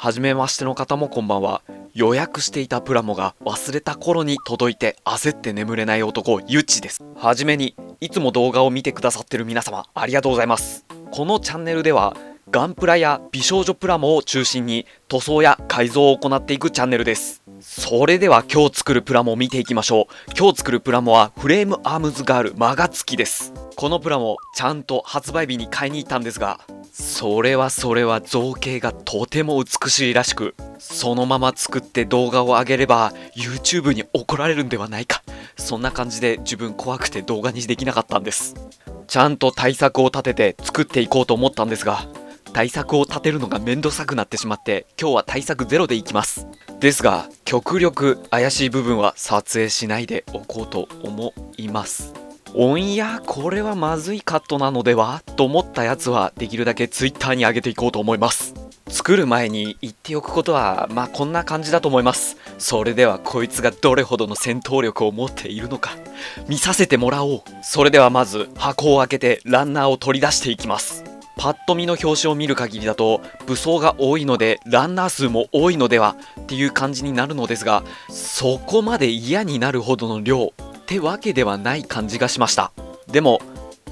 初めましての方もこんばんは。予約していたプラモが忘れた頃に届いて焦って眠れない男ゆっちです。はじめにいつも動画を見てくださってる皆様ありがとうございます。このチャンネルではガンプラや美少女プラモを中心に塗装や改造を行っていくチャンネルです。それでは今日作るプラモを見ていきましょう。今日作るプラモはフレームアームズガールマガ付きです。このプラモちゃんと発売日に買いに行ったんですが、それは造形がとても美しいらしく、そのまま作って動画を上げれば YouTube に怒られるんではないか、そんな感じで自分怖くて動画にできなかったんです。ちゃんと対策を立てて作っていこうと思ったんですが、対策を立てるのがめんどくさくなってしまって今日は対策ゼロでいきます。ですが極力怪しい部分は撮影しないでおこうと思います。いやこれはまずいカットなのではと思ったやつはできるだけ Twitter に上げていこうと思います。作る前に言っておくことはこんな感じだと思います。それではこいつがどれほどの戦闘力を持っているのか見させてもらおう。それではまず箱を開けてランナーを取り出していきます。パッと見の表紙を見る限りだと武装が多いのでランナー数も多いのではっていう感じになるのですが、そこまで嫌になるほどの量ってわけではない感じがしました。でも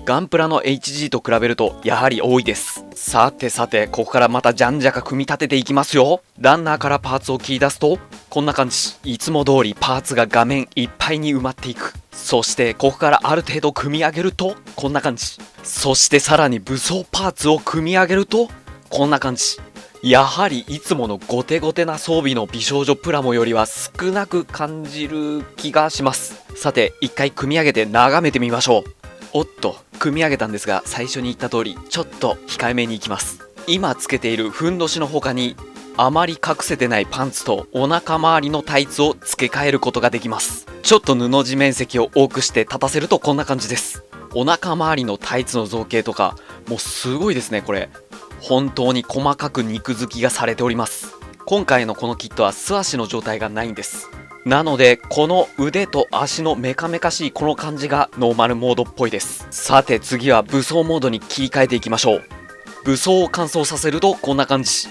ガンプラの HG と比べるとやはり多いです。さてここからまたじゃんじゃか組み立てていきますよ。ランナーからパーツを切り出すとこんな感じ。いつも通りパーツが画面いっぱいに埋まっていく。そしてここからある程度組み上げるとこんな感じ。そしてさらに武装パーツを組み上げるとこんな感じ。やはりいつものゴテゴテな装備の美少女プラモよりは少なく感じる気がします。さて一回組み上げて眺めてみましょう。おっと組み上げたんですが、最初に言った通りちょっと控えめにいきます。今つけているふんどしの他にあまり隠せてないパンツとお腹周りのタイツを付け替えることができます。ちょっと布地面積を多くして立たせるとこんな感じです。お腹周りのタイツの造形とかもうすごいですね。これ本当に細かく肉付きがされております。今回のこのキットは素足の状態がないんです。なのでこの腕と足のメカメカしいこの感じがノーマルモードっぽいです。さて次は武装モードに切り替えていきましょう。武装を乾燥させるとこんな感じ。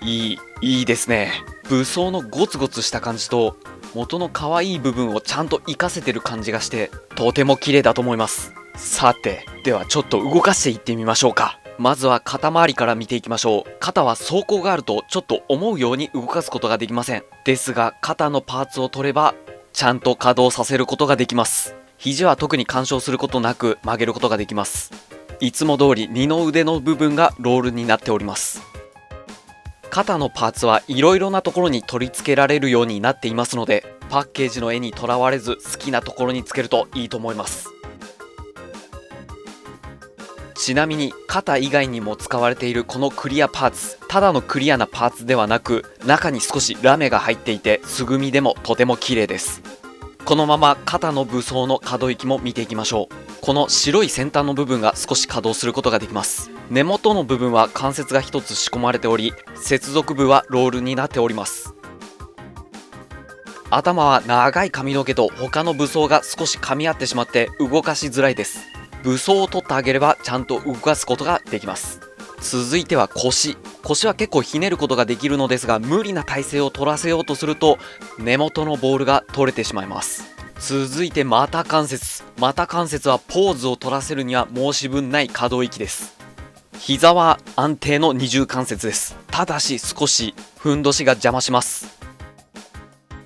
いいですね。武装のゴツゴツした感じと元の可愛い部分をちゃんと活かせてる感じがしてとても綺麗だと思います。さてではちょっと動かしていってみましょうか。まずは肩周りから見ていきましょう。肩は装甲があるとちょっと思うように動かすことができません。ですが肩のパーツを取ればちゃんと稼働させることができます。肘は特に干渉することなく曲げることができます。いつも通り二の腕の部分がロールになっております。肩のパーツはいろいろなところに取り付けられるようになっていますので、パッケージの絵にとらわれず好きなところにつけるといいと思います。ちなみに肩以外にも使われているこのクリアパーツ、ただのクリアなパーツではなく中に少しラメが入っていて素組みでもとても綺麗です。このまま肩の武装の可動域も見ていきましょう。この白い先端の部分が少し稼働することができます。根元の部分は関節が一つ仕込まれており、接続部はロールになっております。頭は長い髪の毛と他の武装が少し噛み合ってしまって動かしづらいです。武装を取ってあげればちゃんと動かすことができます。続いては腰は結構ひねることができるのですが、無理な体勢を取らせようとすると根元のボールが取れてしまいます。続いて股関節はポーズを取らせるには申し分ない可動域です。膝は安定の二重関節です。ただし少しふんどしが邪魔します。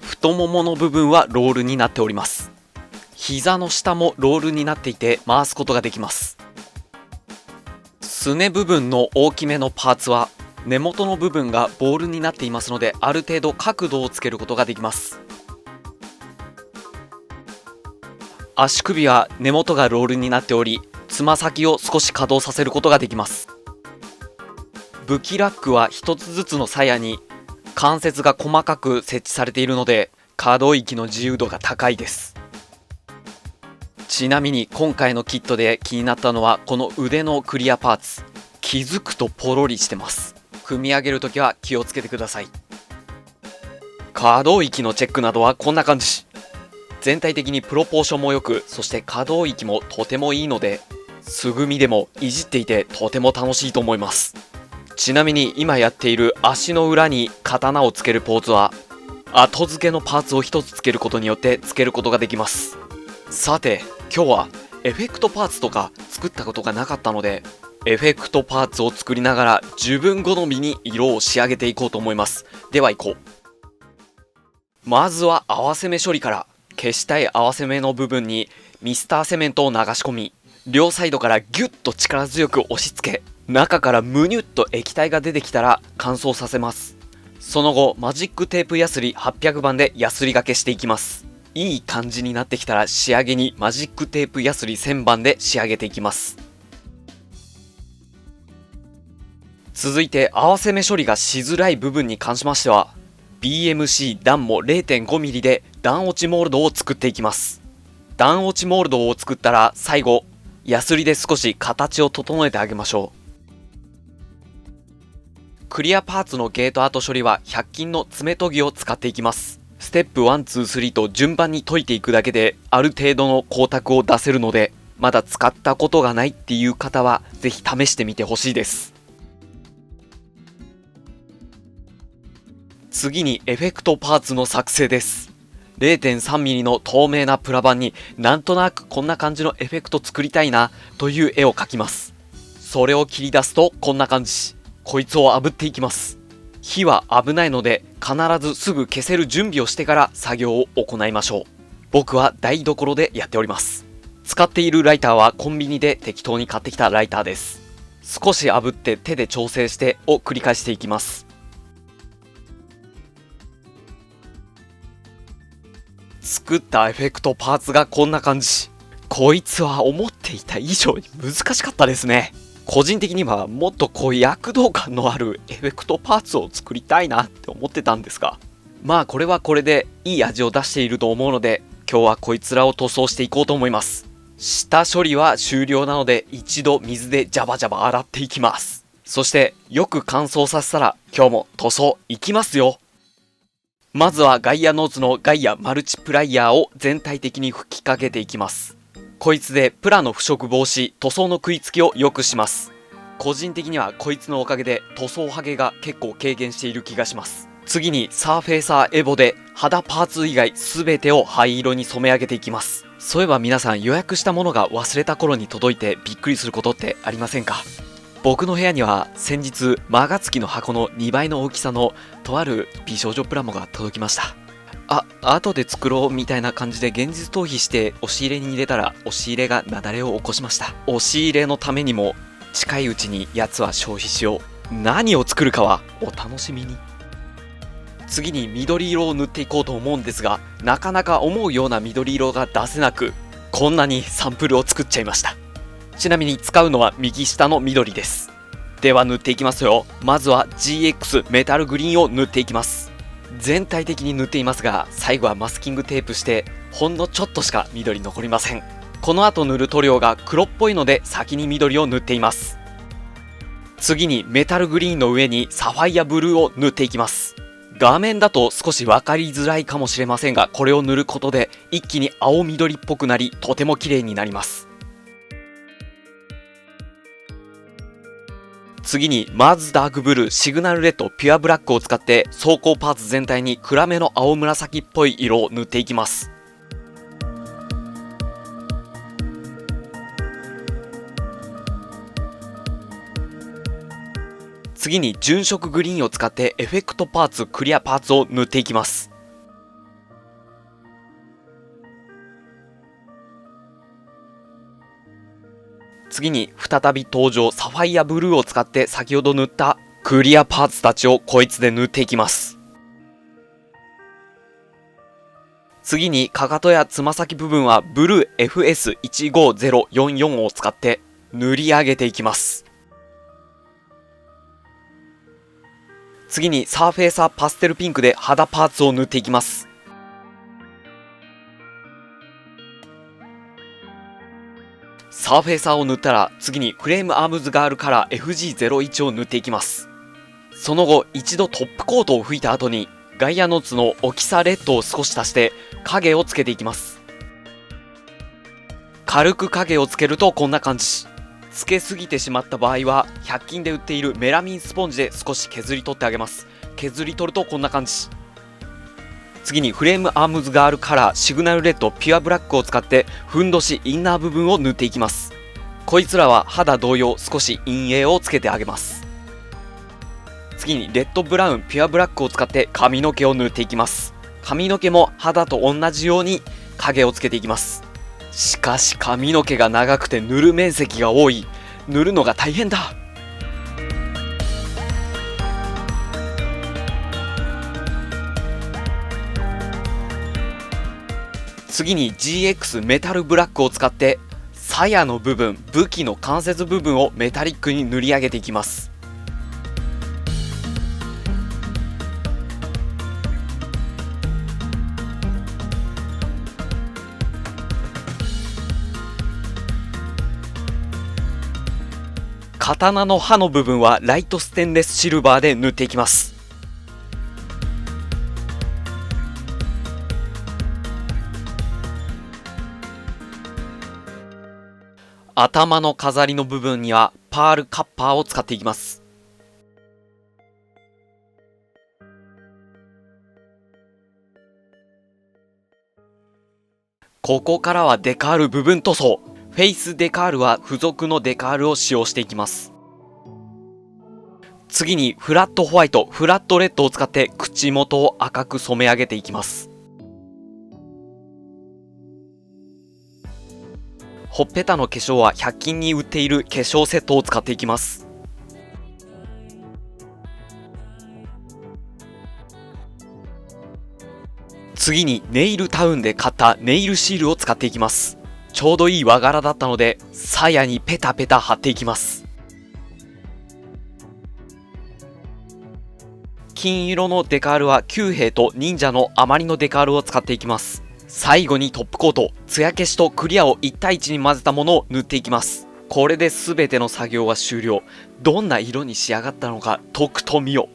太ももの部分はロールになっております。膝の下もロールになっていて回すことができます。すね部分の大きめのパーツは根元の部分がボールになっていますので、ある程度角度をつけることができます。足首は根元がロールになっており、つま先を少し稼働させることができます。武器ラックは一つずつの鞘に関節が細かく設置されているので可動域の自由度が高いです。ちなみに今回のキットで気になったのはこの腕のクリアパーツ。気づくとポロリしてます。組み上げるときは気をつけてください。可動域のチェックなどはこんな感じ。全体的にプロポーションも良く、そして可動域もとてもいいので素組みでもいじっていてとても楽しいと思います。ちなみに今やっている足の裏に刀をつけるポーズは後付けのパーツを1つつけることによってつけることができます。さて今日はエフェクトパーツとか作ったことがなかったので、エフェクトパーツを作りながら自分好みに色を仕上げていこうと思います。では行こう。まずは合わせ目処理から。消したい合わせ目の部分にミスターセメントを流し込み、両サイドからギュッと力強く押し付け、中からムニュッと液体が出てきたら乾燥させます。その後マジックテープヤスリ800番でヤスリがけしていきます。いい感じになってきたら仕上げにマジックテープヤスリ1000番で仕上げていきます。続いて合わせ目処理がしづらい部分に関しましては、 BMC 段も 0.5mm で段落ちモールドを作っていきます。段落ちモールドを作ったら最後ヤスリで少し形を整えてあげましょう。クリアパーツのゲートアート処理は100均の爪研ぎを使っていきます。ステップ1、2、3と順番に解いていくだけである程度の光沢を出せるので、まだ使ったことがないっていう方はぜひ試してみてほしいです。次にエフェクトパーツの作成です。 0.3mm の透明なプラ板になんとなくこんな感じのエフェクト作りたいなという絵を描きます。それを切り出すとこんな感じ。こいつを炙っていきます。火は危ないので必ずすぐ消せる準備をしてから作業を行いましょう。僕は台所でやっております。使っているライターはコンビニで適当に買ってきたライターです。少し炙って手で調整してを繰り返していきます。作ったエフェクトパーツがこんな感じ。こいつは思っていた以上に難しかったですね。個人的にはもっと躍動感のあるエフェクトパーツを作りたいなって思ってたんですが、まあこれはこれでいい味を出していると思うので、今日はこいつらを塗装していこうと思います。下処理は終了なので一度水でジャバジャバ洗っていきます。そしてよく乾燥させたら今日も塗装いきますよ。まずはガイアノーズのガイアマルチプライヤーを全体的に吹きかけていきます。こいつでプラの腐食防止、塗装の食いつきを良くします。個人的にはこいつのおかげで塗装ハゲが結構軽減している気がします。次にサーフェイサーエボで肌パーツ以外全てを灰色に染め上げていきます。そういえば皆さん予約したものが忘れた頃に届いてびっくりすることってありませんか？僕の部屋には先日マガツキの箱の2倍の大きさのとある美少女プラモが届きました。後で作ろうみたいな感じで現実逃避して押し入れに入れたら押し入れが雪崩を起こしました。押し入れのためにも近いうちにやつは消費しよう。何を作るかはお楽しみに。次に緑色を塗っていこうと思うんですが、なかなか思うような緑色が出せなく、こんなにサンプルを作っちゃいました。ちなみに使うのは右下の緑です。では塗っていきますよ。まずは GX メタルグリーンを塗っていきます。全体的に塗っていますが、最後はマスキングテープしてほんのちょっとしか緑残りません。この後塗る塗料が黒っぽいので先に緑を塗っています。次にメタルグリーンの上にサファイアブルーを塗っていきます。画面だと少し分かりづらいかもしれませんが、これを塗ることで一気に青緑っぽくなり、とても綺麗になります。次にマーズダークブルー、シグナルレッド、ピュアブラックを使って装甲パーツ全体に暗めの青紫っぽい色を塗っていきます。次に純色グリーンを使ってエフェクトパーツ、クリアパーツを塗っていきます。次に再び登場サファイアブルーを使って先ほど塗ったクリアパーツたちをこいつで塗っていきます。次にかかとやつま先部分はブルー FS15044 を使って塗り上げていきます。次にサーフェイサーパステルピンクで肌パーツを塗っていきます。サーフェイサーを塗ったら次にフレームアームズガールカラー FG01 を塗っていきます。その後一度トップコートを吹いた後にガイアノーツの大きさレッドを少し足して影をつけていきます。軽く影をつけるとこんな感じ。つけすぎてしまった場合は100均で売っているメラミンスポンジで少し削り取ってあげます。削り取るとこんな感じ。次にフレームアームズガールカラーシグナルレッドピュアブラックを使ってふんどしインナー部分を塗っていきます。こいつらは肌同様少し陰影をつけてあげます。次にレッドブラウンピュアブラックを使って髪の毛を塗っていきます。髪の毛も肌と同じように影をつけていきます。しかし髪の毛が長くて塗る面積が多い。塗るのが大変だ。次に GX メタルブラックを使って鞘の部分、武器の関節部分をメタリックに塗り上げていきます。刀の刃の部分はライトステンレスシルバーで塗っていきます。頭の飾りの部分にはパールカッパーを使っていきます。ここからはデカール部分塗装。フェイスデカールは付属のデカールを使用していきます。次にフラットホワイト、フラットレッドを使って口元を赤く染め上げていきます。ほっぺたの化粧は100均に売っている化粧セットを使っていきます。次にネイルタウンで買ったネイルシールを使っていきます。ちょうどいい和柄だったので鞘にペタペタ貼っていきます。金色のデカールは九兵と忍者の余りのデカールを使っていきます。最後にトップコート、艶消しとクリアを1対1に混ぜたものを塗っていきます。これで全ての作業は終了。どんな色に仕上がったのかとくと見よ。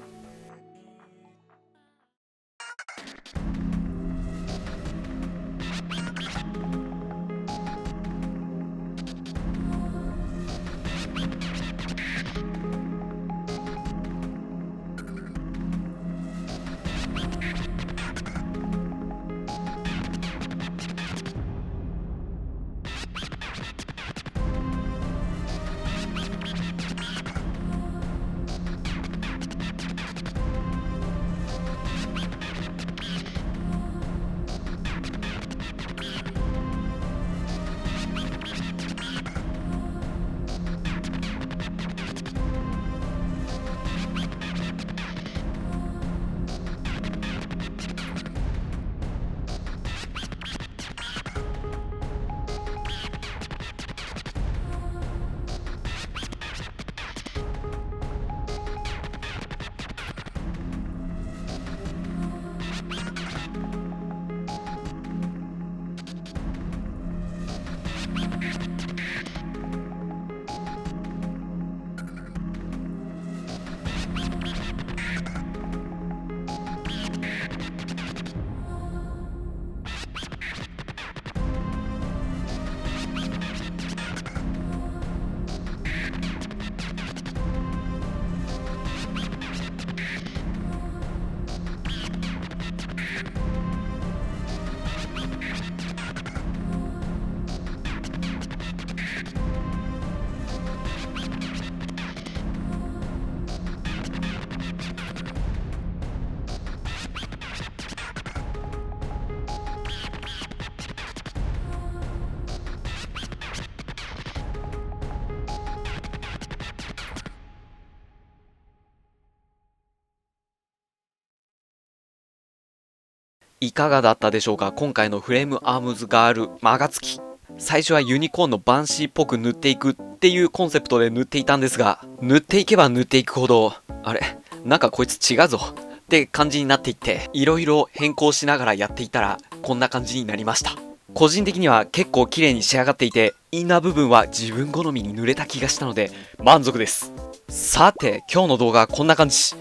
いかがだったでしょうか。今回のフレームアームズガールマガツキ、最初はユニコーンのバンシーっぽく塗っていくっていうコンセプトで塗っていたんですが、塗っていけば塗っていくほどあれなんかこいつ違うぞって感じになっていって、いろいろ変更しながらやっていたらこんな感じになりました。個人的には結構綺麗に仕上がっていて、インナー部分は自分好みに塗れた気がしたので満足です。さて今日の動画はこんな感じ。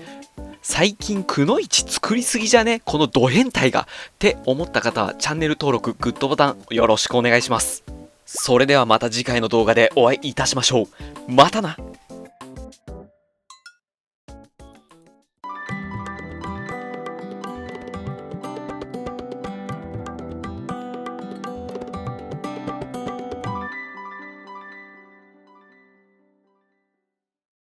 最近くのいち作りすぎじゃねこのド変態がって思った方はチャンネル登録、グッドボタンよろしくお願いします。それではまた次回の動画でお会いいたしましょう。またな。